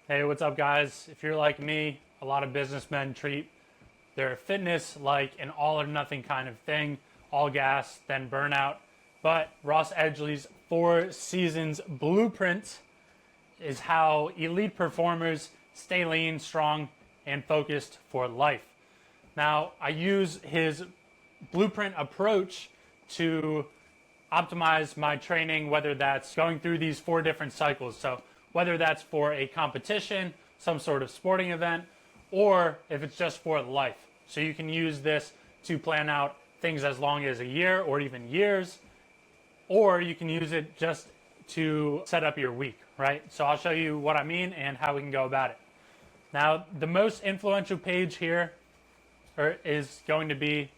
Hey, what's up, guys? If you're like me, a lot of businessmen treat their fitness like an all or nothing kind of thing, all gas, then burnout. But Ross Edgley's 4 seasons blueprint is how elite performers stay lean, strong, and focused for life. Now, I use his blueprint approach to optimize my training, whether that's going through these 4 different cycles. So, whether that's for a competition, some sort of sporting event, or if it's just for life. So, you can use this to plan out things as long as a year or even years, or you can use it just to set up your week, right? So, I'll show you what I mean and how we can go about it. Now, the most influential page here is going to be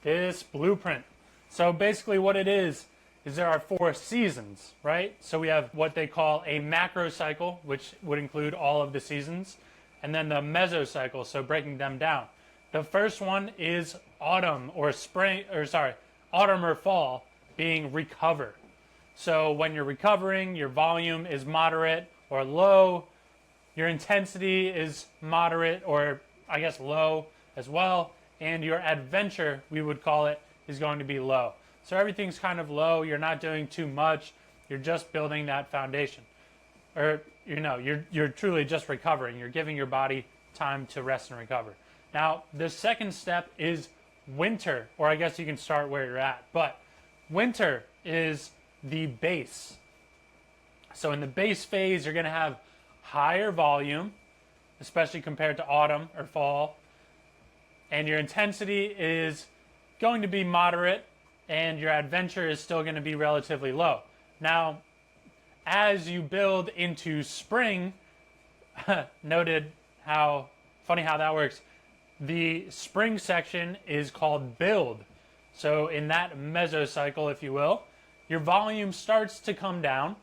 this blueprint. So basically what it is there are 4 seasons, right? So we have what they call a macro cycle, which would include all of the seasons, and then the mesocycle, so breaking them down. The first one is autumn or autumn or fall, being recover. So when you're recovering, your volume is moderate or low, your intensity is moderate or I guess low as well, and your adventure, we would call it, is going to be low. So everything's kind of low. You're not doing too much. You're just building that foundation. Or, you're truly just recovering. You're giving your body time to rest and recover. Now, the second step is winter, or I guess you can start where you're at. But winter is the base. So in the base phase, you're going to have higher volume, especially compared to autumn or fall. And your intensity is going to be moderate, and your adventure is still going to be relatively low. Now, as you build into spring, noted how funny how that works. The spring section is called build. So in that mesocycle, if you will, your volume starts to come down,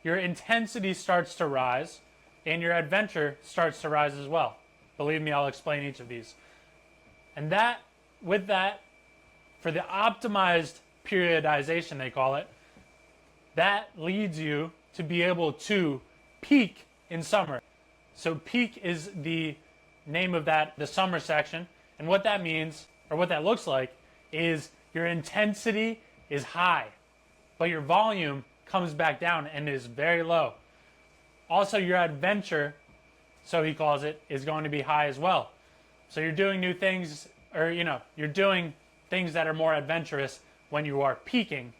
your intensity starts to rise, and your adventure starts to rise as well. Believe me, I'll explain each of these. And with that, for the optimized periodization, they call it, that leads you to be able to peak in summer. So peak is the name of the summer section. And what that means, or what that looks like, is your intensity is high, but your volume comes back down and is very low. Also, your adventure, so he calls it, is going to be high as well. So you're doing new things, or you're doing things that are more adventurous when you are peaking,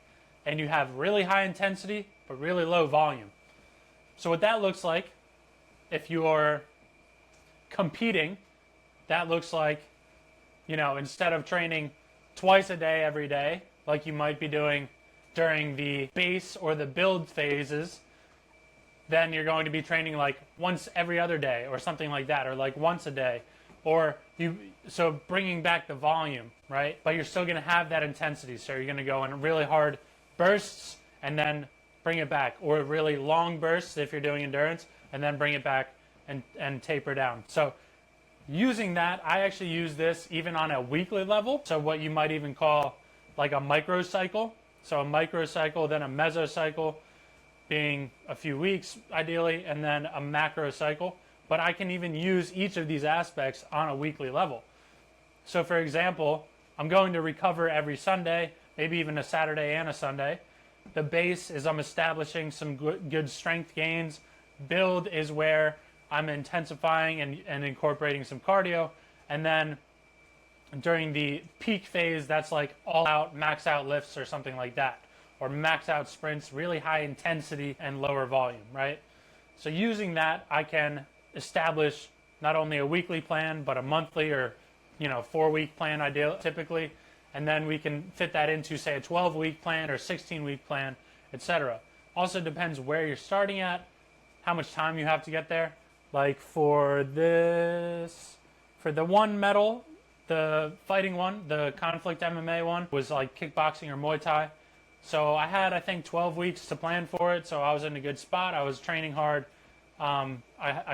and you have really high intensity but really low volume. So what that looks like, if you're competing, that looks like, instead of training twice a day every day, like you might be doing during the base or the build phases, then you're going to be training like once every other day or something like that, or like once a day, so bringing back the volume, right? But you're still going to have that intensity, so you're going to go in really hard bursts and then bring it back, or really long bursts if you're doing endurance, and then bring it back and taper down. So using that, I actually use this even on a weekly level, so what you might even call like a microcycle. So a microcycle, then a mesocycle, being a few weeks ideally, and then a macro cycle. But I can even use each of these aspects on a weekly level. So for example, I'm going to recover every Sunday, maybe even a Saturday and a Sunday. The base is I'm establishing some good strength gains. Build is where I'm intensifying and incorporating some cardio. And then during the peak phase, that's like all out, max out lifts or something like that. Or max out sprints, really high intensity and lower volume, right? So using that, I can establish not only a weekly plan, but a monthly or 4-week plan typically, and then we can fit that into, say, a 12-week plan or 16-week plan, etc. Also depends where you're starting at, how much time you have to get there. Like for the one medal, the fighting one, the conflict MMA one, was like kickboxing or Muay Thai. So I had, I think, 12 weeks to plan for it, so I was in a good spot. I was training hard. I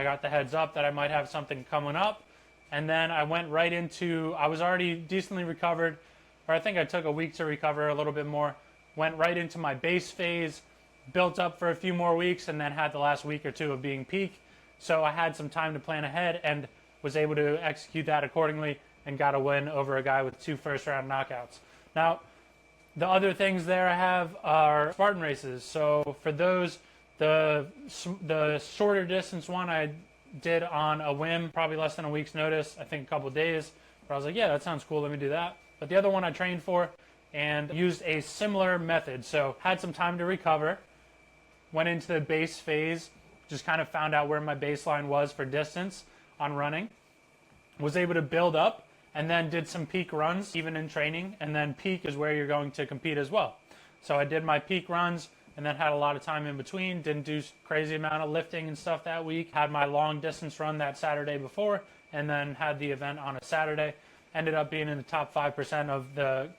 got the heads up that I might have something coming up, and then I went right into, I was already decently recovered, or I think I took a week to recover a little bit more, went right into my base phase, built up for a few more weeks and then had the last week or two of being peak. So I had some time to plan ahead and was able to execute that accordingly and got a win over a guy with 2 first-round knockouts. Now, the other things there I have are Spartan races. So for those, the shorter distance one I did on a whim, probably less than a week's notice, I think a couple days. But I was like, yeah, that sounds cool, let me do that. But the other one I trained for and used a similar method. So had some time to recover, went into the base phase, just kind of found out where my baseline was for distance on running, was able to build up, and then did some peak runs even in training, and then peak is where you're going to compete as well. So I did my peak runs and then had a lot of time in between, didn't do crazy amount of lifting and stuff that week, had my long distance run that Saturday before, and then had the event on a Saturday. Ended up being in the top 5% of the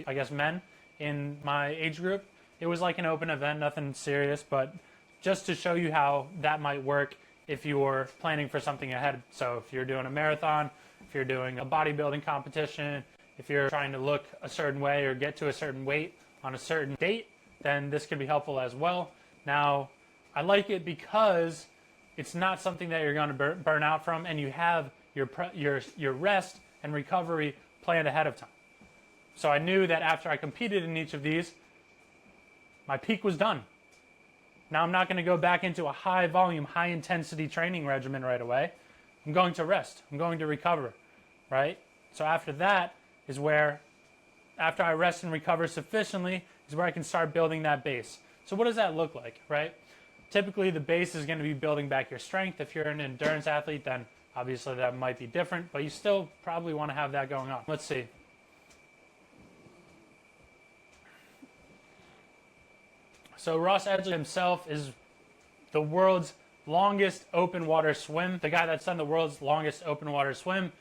I guess men in my age group. It was like an open event, nothing serious, but just to show you how that might work if you're planning for something ahead. So if you're doing a marathon, if you're doing a bodybuilding competition, if you're trying to look a certain way or get to a certain weight on a certain date, then this can be helpful as well. Now, I like it because it's not something that you're going to burn out from, and you have your rest and recovery planned ahead of time. So I knew that after I competed in each of these, my peak was done. Now I'm not going to go back into a high volume, high intensity training regimen right away. I'm going to rest. I'm going to recover, right? So after that is where, after I rest and recover sufficiently, is where I can start building that base. So what does that look like, right? Typically the base is going to be building back your strength. If you're an endurance athlete, then obviously that might be different, but you still probably want to have that going on. Let's see. So Ross Edgley himself is the world's longest open water swim. The guy that's done the world's longest open water swim,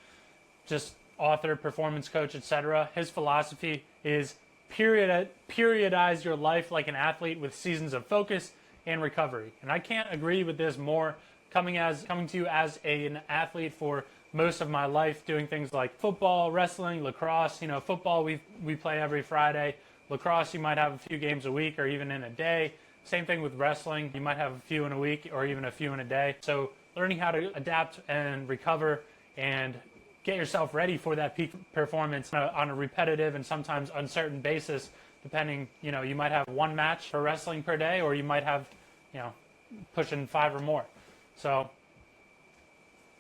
just author, performance coach, etc. His philosophy is periodize your life like an athlete with seasons of focus and recovery. And I can't agree with this more. Coming to you as an athlete for most of my life, doing things like football, wrestling, lacrosse. You know, football we play every Friday. Lacrosse, you might have a few games a week or even in a day. Same thing with wrestling. You might have a few in a week or even a few in a day. So learning how to adapt and recover and get yourself ready for that peak performance on a repetitive and sometimes uncertain basis, depending, you know, you might have one match for wrestling per day, or you might have, you know, pushing 5 or more. So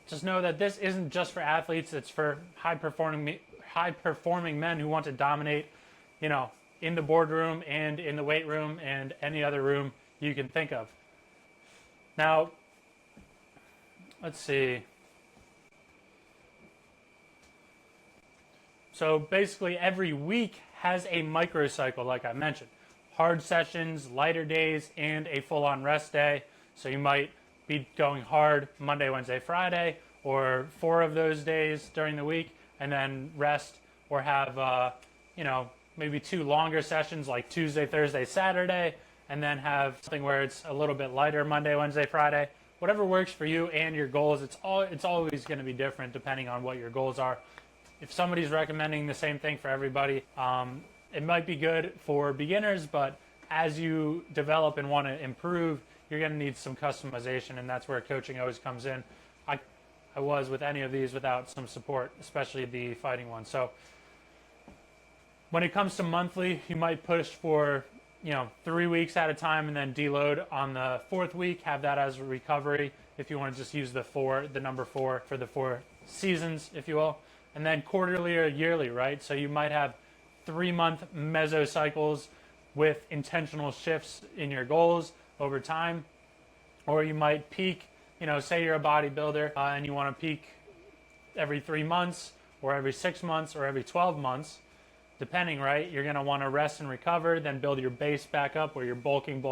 just know that this isn't just for athletes. It's for high performing men who want to dominate, you know, in the boardroom and in the weight room and any other room you can think of. Now, let's see. So basically every week has a microcycle, like I mentioned. Hard sessions, lighter days, and a full-on rest day. So you might be going hard Monday, Wednesday, Friday, or 4 of those days during the week, and then rest, or have, you know, maybe 2 longer sessions like Tuesday, Thursday, Saturday, and then have something where it's a little bit lighter Monday, Wednesday, Friday. Whatever works for you and your goals, it's always going to be different depending on what your goals are. If somebody's recommending the same thing for everybody, it might be good for beginners, but as you develop and want to improve, you're going to need some customization, and that's where coaching always comes in. I was with any of these without some support, especially the fighting one. So when it comes to monthly, you might push for, you know, 3 weeks at a time and then deload on the 4th week, have that as a recovery if you want to just use the number 4 for the 4 seasons, if you will. And then quarterly or yearly, right? So you might have 3-month mesocycles with intentional shifts in your goals over time. Or you might peak, you know, say you're a bodybuilder and you want to peak every 3 months or every 6 months or every 12 months. Depending, right? You're going to want to rest and recover, then build your base back up where you're bulking,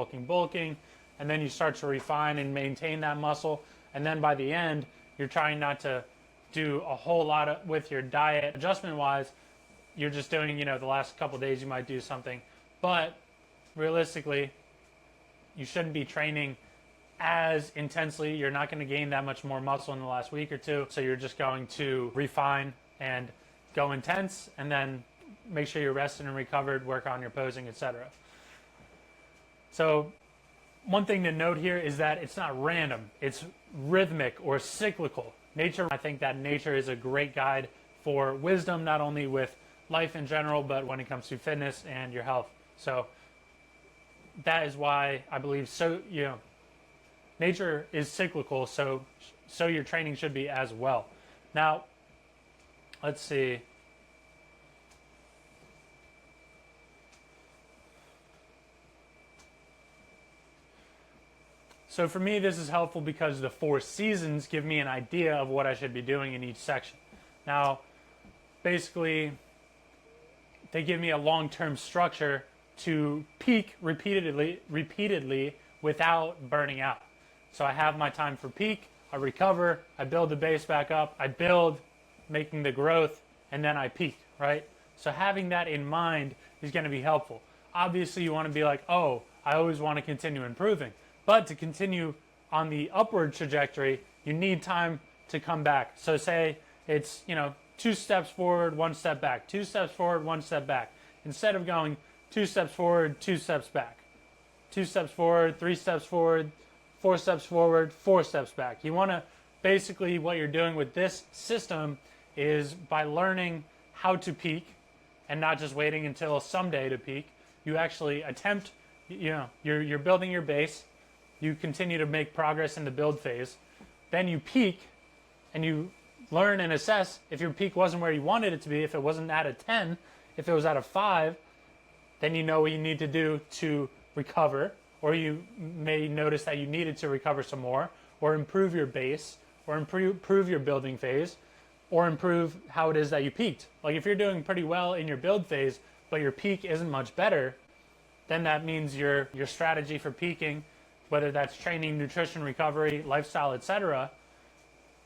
and then you start to refine and maintain that muscle. And then by the end, you're trying not to do a whole lot with your diet adjustment-wise. You're just doing, you know, the last couple of days you might do something. But realistically, you shouldn't be training as intensely. You're not going to gain that much more muscle in the last week or two. So you're just going to refine and go intense, and then make sure you're rested and recovered, work on your posing, etc. So one thing to note here is that it's not random, it's rhythmic or cyclical. Nature, I think that nature is a great guide for wisdom, not only with life in general, but when it comes to fitness and your health. So that is why I believe nature is cyclical, so your training should be as well. Now, let's see. So for me, this is helpful because the 4 seasons give me an idea of what I should be doing in each section. Now, basically, they give me a long-term structure to peak repeatedly without burning out. So I have my time for peak, I recover, I build the base back up, I build, making the growth, and then I peak, right? So having that in mind is going to be helpful. Obviously, you want to be like, oh, I always want to continue improving. But to continue on the upward trajectory, you need time to come back. So say it's, 2 steps forward, 1 step back, 2 steps forward, 1 step back. Instead of going 2 steps forward, 2 steps back, 2 steps forward, 3 steps forward, 4 steps forward, 4 steps back. You want to basically, what you're doing with this system is by learning how to peak and not just waiting until someday to peak, you actually attempt, you're building your base. You continue to make progress in the build phase. Then you peak and you learn and assess if your peak wasn't where you wanted it to be, if it wasn't at a 10, if it was at a 5, then you know what you need to do to recover, or you may notice that you needed to recover some more, or improve your base, or improve your building phase, or improve how it is that you peaked. Like if you're doing pretty well in your build phase, but your peak isn't much better, then that means your strategy for peaking, whether that's training, nutrition, recovery, lifestyle, etc.,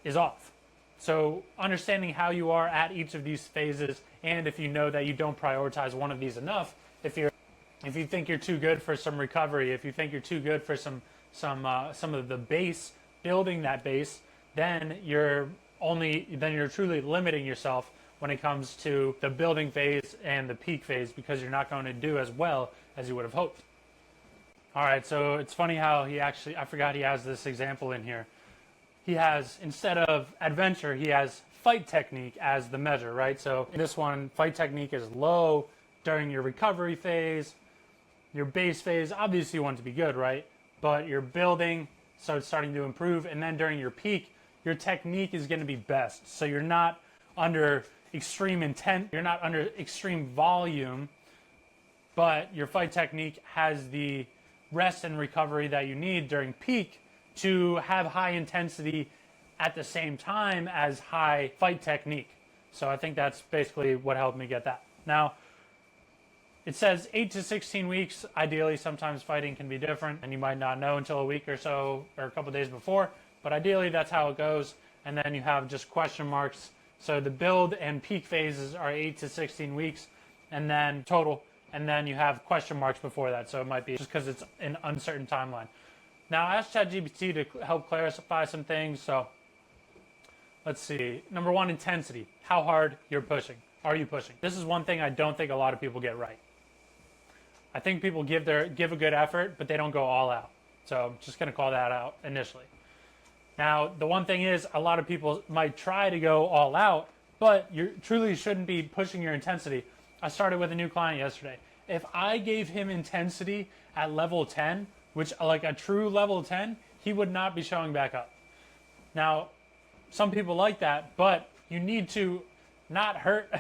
is off. So understanding how you are at each of these phases, and if you know that you don't prioritize one of these enough, if you think you're too good for some recovery, if you think you're too good for some of the base, building that base, then you're truly limiting yourself when it comes to the building phase and the peak phase, because you're not going to do as well as you would have hoped. All right, so it's funny how I forgot he has this example in here. He has, instead of adventure, he has fight technique as the measure, right? So in this one, fight technique is low during your recovery phase. Your base phase, obviously you want it to be good, right? But you're building, so it's starting to improve. And then during your peak, your technique is going to be best. So you're not under extreme intent, you're not under extreme volume, but your fight technique has the rest and recovery that you need during peak to have high intensity at the same time as high fight technique. So I think that's basically what helped me get that. Now, it says 8 to 16 weeks. Ideally, sometimes fighting can be different, and you might not know until a week or so, or a couple days before, but ideally that's how it goes. And then you have just question marks. So the build and peak phases are 8 to 16 weeks, and then total, and then you have question marks before that. So it might be just because it's an uncertain timeline. Now, I asked ChatGPT to help clarify some things. So let's see. Number 1, intensity. How hard you're pushing. Are you pushing? This is one thing I don't think a lot of people get right. I think people give a good effort, but they don't go all out. So I'm just going to call that out initially. Now, the one thing is, a lot of people might try to go all out, but you truly shouldn't be pushing your intensity. I started with a new client yesterday. If I gave him intensity at level 10, which like a true level 10, he would not be showing back up. Now, some people like that, but you need to not hurt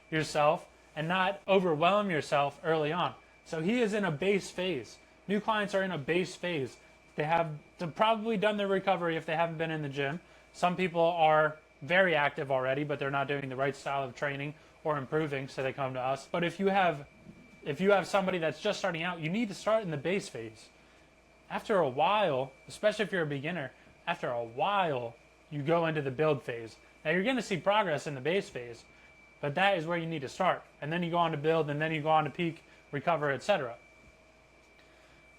yourself and not overwhelm yourself early on. So he is in a base phase. New clients are in a base phase. They've probably done their recovery if they haven't been in the gym. Some people are very active already, but they're not doing the right style of training or improving, so they come to us. But if you have somebody that's just starting out, you need to start in the base phase. After a while, especially if you're a beginner, after a while, you go into the build phase. Now you're going to see progress in the base phase, but that is where you need to start. And then you go on to build, and then you go on to peak, recover, etc.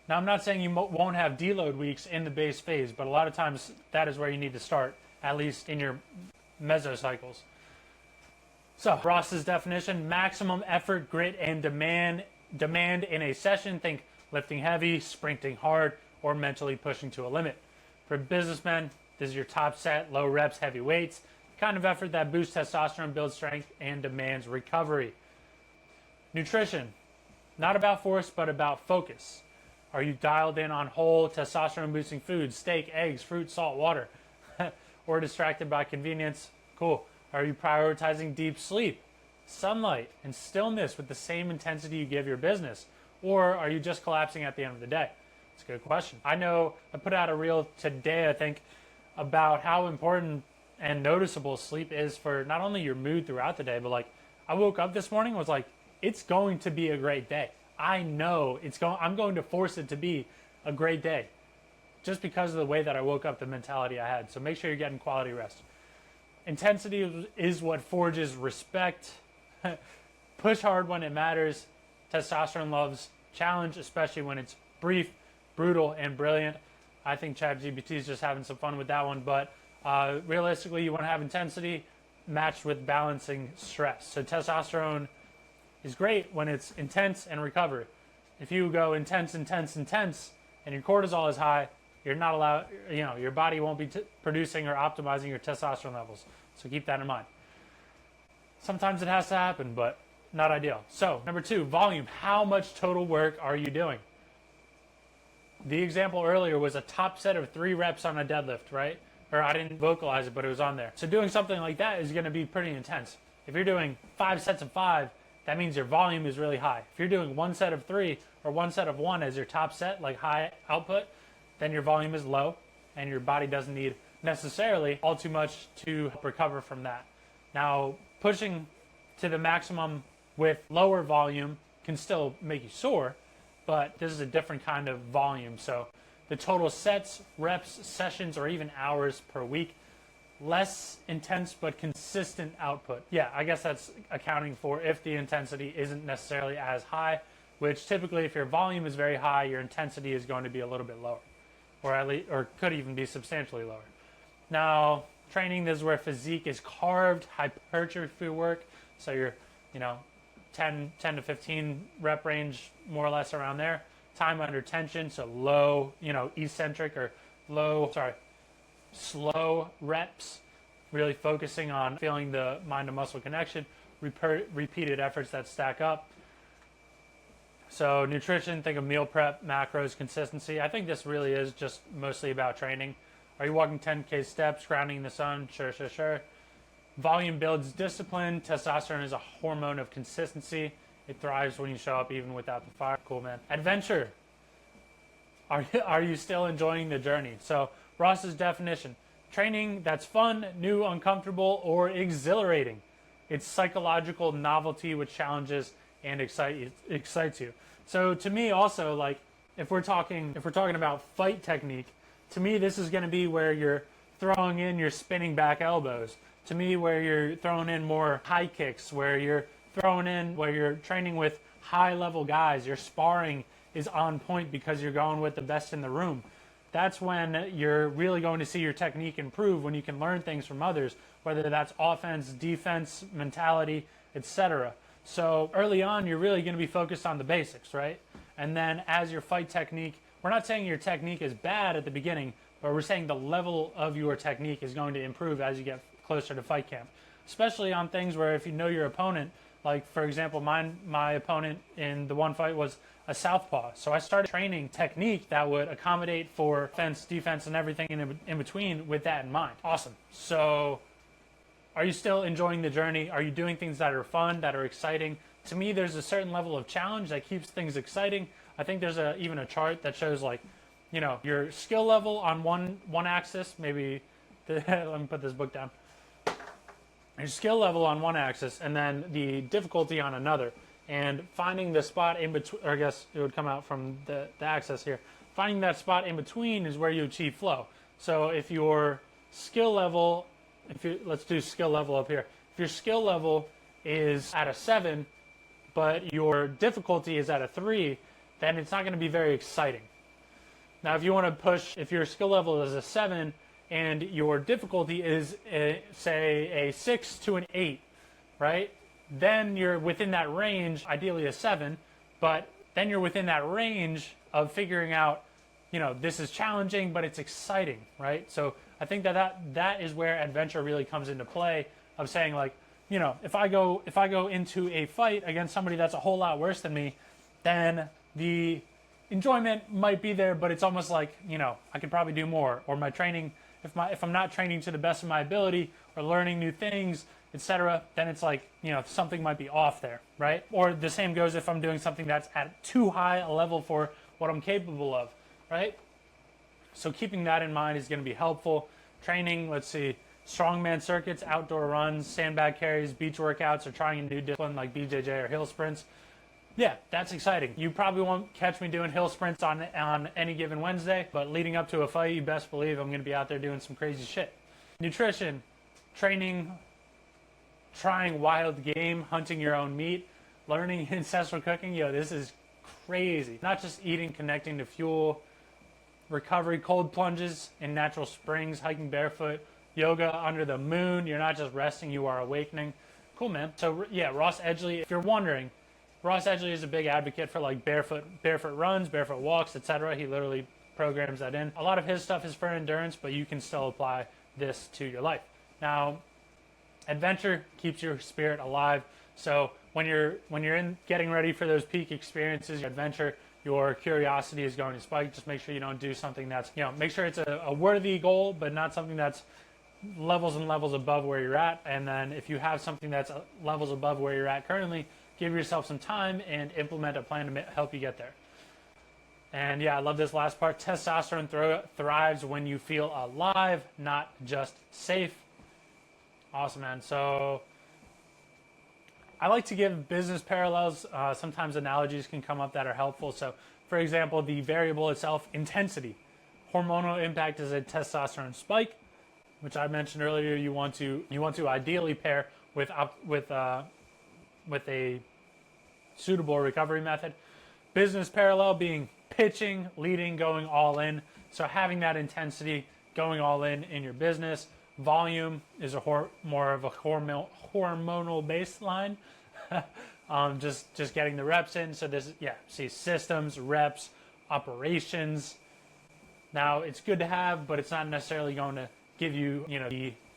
Now I'm not saying you won't have deload weeks in the base phase, but a lot of times that is where you need to start, at least in your mesocycles. So Ross's definition: maximum effort, grit, and demand in a session. Think lifting heavy, sprinting hard, or mentally pushing to a limit. For businessmen, this is your top set, low reps, heavy weights, kind of effort that boosts testosterone, builds strength, and demands recovery. Nutrition, not about force, but about focus. Are you dialed in on whole, testosterone boosting foods, steak, eggs, fruit, salt, water, or distracted by convenience? Cool. Are you prioritizing deep sleep, sunlight, and stillness with the same intensity you give your business? Or are you just collapsing at the end of the day? It's a good question. I know I put out a reel today, I think, about how important and noticeable sleep is for not only your mood throughout the day, but like I woke up this morning and was like, it's going to be a great day. I know I'm going to force it to be a great day just because of the way that I woke up, the mentality I had. So make sure you're getting quality rest. Intensity is what forges respect. Push hard when it matters. Testosterone loves challenge, especially when it's brief, brutal, and brilliant. I think ChatGPT is just having some fun with that one, but realistically, you want to have intensity matched with balancing stress. So testosterone is great when it's intense and recovery. If you go intense, and your cortisol is high, you're not allowed, your body won't be producing or optimizing your testosterone levels. So keep that in mind. Sometimes it has to happen, but not ideal. So number 2, volume. How much total work are you doing? The example earlier was a top set of 3 reps on a deadlift, right? Or I didn't vocalize it, but it was on there. So doing something like that is going to be pretty intense. If you're doing 5 sets of 5, that means your volume is really high. If you're doing 1 set of 3 or 1 set of 1 as your top set, like high output, then your volume is low and your body doesn't need necessarily all too much to recover from that. Now, pushing to the maximum with lower volume can still make you sore, but this is a different kind of volume. So the total sets, reps, sessions, or even hours per week, less intense but consistent output. Yeah, I guess that's accounting for if the intensity isn't necessarily as high, which typically if your volume is very high, your intensity is going to be a little bit lower, or could even be substantially lower. Now, training, this is where physique is carved, hypertrophy work, so you're, 10 to 15 rep range, more or less around there. Time under tension, so low, eccentric or slow reps, really focusing on feeling the mind to muscle connection, repeated efforts that stack up. So nutrition, think of meal prep, macros, consistency. I think this really is just mostly about training. Are you walking 10K steps, grounding in the sun? Sure. Volume builds discipline. Testosterone is a hormone of consistency. It thrives when you show up even without the fire. Cool, man. Adventure. Are you still enjoying the journey? So Ross's definition: training that's fun, new, uncomfortable, or exhilarating. It's psychological novelty which challenges and excites you. So to me also, like if we're talking about fight technique, to me this is going to be where you're throwing in your spinning back elbows. To me, where you're throwing in more high kicks, where you're training with high level guys, your sparring is on point because you're going with the best in the room. That's when you're really going to see your technique improve, when you can learn things from others, whether that's offense, defense, mentality, etc. So early on, you're really going to be focused on the basics, right? And then as your fight technique, we're not saying your technique is bad at the beginning, but we're saying the level of your technique is going to improve as you get closer to fight camp, especially on things where if you know your opponent, like for example, my opponent in the one fight was a southpaw. So I started training technique that would accommodate for offense, defense, and everything in between with that in mind. Awesome. So are you still enjoying the journey? Are you doing things that are fun, that are exciting? To me, there's a certain level of challenge that keeps things exciting. I think there's even a chart that shows like, your skill level on one axis, maybe, let me put this book down. Your skill level on one axis and then the difficulty on another, and finding the spot in between, or I guess it would come out from the axis here. Finding that spot in between is where you achieve flow. So if your skill level, let's do skill level up here. If your skill level is at a 7, but your difficulty is at a 3, then it's not going to be very exciting. Now, if you want to push, if your skill level is a 7, and your difficulty is, say, a 6 to an 8, right? Then you're within that range, ideally a 7, but then you're within that range of figuring out, this is challenging, but it's exciting, right? So I think that is where adventure really comes into play, of saying like, if I go into a fight against somebody that's a whole lot worse than me, then the enjoyment might be there, but it's almost like, I could probably do more. Or my training, if I'm not training to the best of my ability or learning new things, etc., then it's like, something might be off there, right? Or the same goes if I'm doing something that's at too high a level for what I'm capable of, right? So keeping that in mind is going to be helpful. Training, let's see, strongman circuits, outdoor runs, sandbag carries, beach workouts, or trying a new discipline like BJJ or hill sprints. Yeah, that's exciting. You probably won't catch me doing hill sprints on any given Wednesday, but leading up to a fight, you best believe I'm going to be out there doing some crazy shit. Nutrition, training, trying wild game, hunting your own meat, learning ancestral cooking. This is crazy. Not just eating, connecting to fuel, recovery, cold plunges in natural springs, hiking barefoot, yoga under the moon. You're not just resting, you are awakening. Cool, man. So yeah, Ross Edgley, if you're wondering, Ross Edgley is a big advocate for like barefoot runs, barefoot walks, etc. He literally programs that in. A lot of his stuff is for endurance, but you can still apply this to your life. Now, adventure keeps your spirit alive. So when you're in getting ready for those peak experiences, your adventure, your curiosity is going to spike. Just make sure you don't do something that's, make sure it's a worthy goal, but not something that's levels and levels above where you're at. And then if you have something that's levels above where you're at currently, give yourself some time and implement a plan to help you get there. And yeah, I love this last part. Testosterone thrives when you feel alive, not just safe. Awesome, man. So I like to give business parallels. Sometimes analogies can come up that are helpful. So for example, the variable itself, intensity. Hormonal impact is a testosterone spike, which I mentioned earlier. You want to ideally pair with a suitable recovery method. Business parallel being pitching, leading, going all in. So having that intensity, going all in your business. Volume is more of a hormonal baseline. Just getting the reps in. So this, see, systems, reps, operations. Now it's good to have, but it's not necessarily going to give you,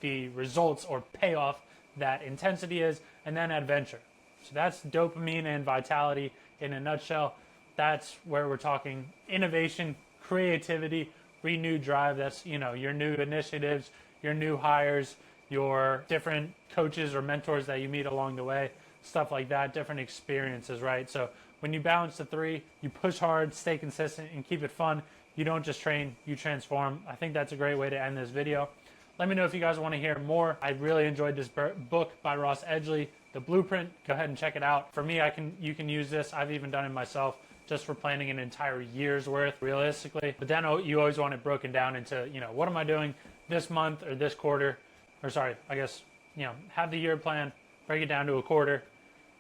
the results or payoff that intensity is. And then adventure. So that's dopamine and vitality in a nutshell. That's where we're talking innovation, creativity, renewed drive. That's, your new initiatives, your new hires, your different coaches or mentors that you meet along the way, stuff like that, different experiences, right? So when you balance the three, you push hard, stay consistent, and keep it fun. You don't just train, you transform. I think that's a great way to end this video. Let me know if you guys want to hear more. I really enjoyed this book by Ross Edgley, The Blueprint. Go ahead and check it out. For me, you can use this. I've even done it myself, just for planning an entire year's worth, realistically. But then you always want it broken down into, what am I doing this month or this quarter? Or sorry, I guess, have the year plan, break it down to a quarter.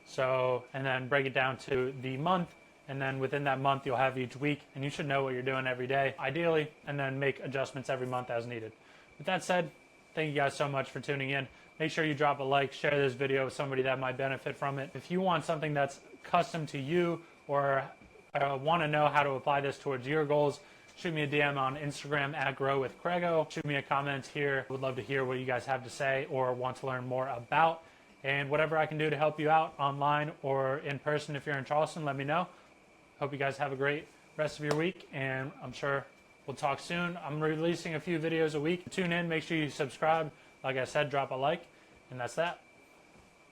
So, and then break it down to the month. And then within that month, you'll have each week, and you should know what you're doing every day, ideally, and then make adjustments every month as needed. With that said, thank you guys so much for tuning in. Make sure you drop a like, share this video with somebody that might benefit from it. If you want something that's custom to you, or want to know how to apply this towards your goals, shoot me a DM on Instagram at GrowWithCraigo. Shoot me a comment here. Would love to hear what you guys have to say or want to learn more about. And whatever I can do to help you out online or in person if you're in Charleston, let me know. Hope you guys have a great rest of your week, and I'm sure we'll talk soon. I'm releasing a few videos a week. Tune in, make sure you subscribe. Like I said, drop a like, and that's that.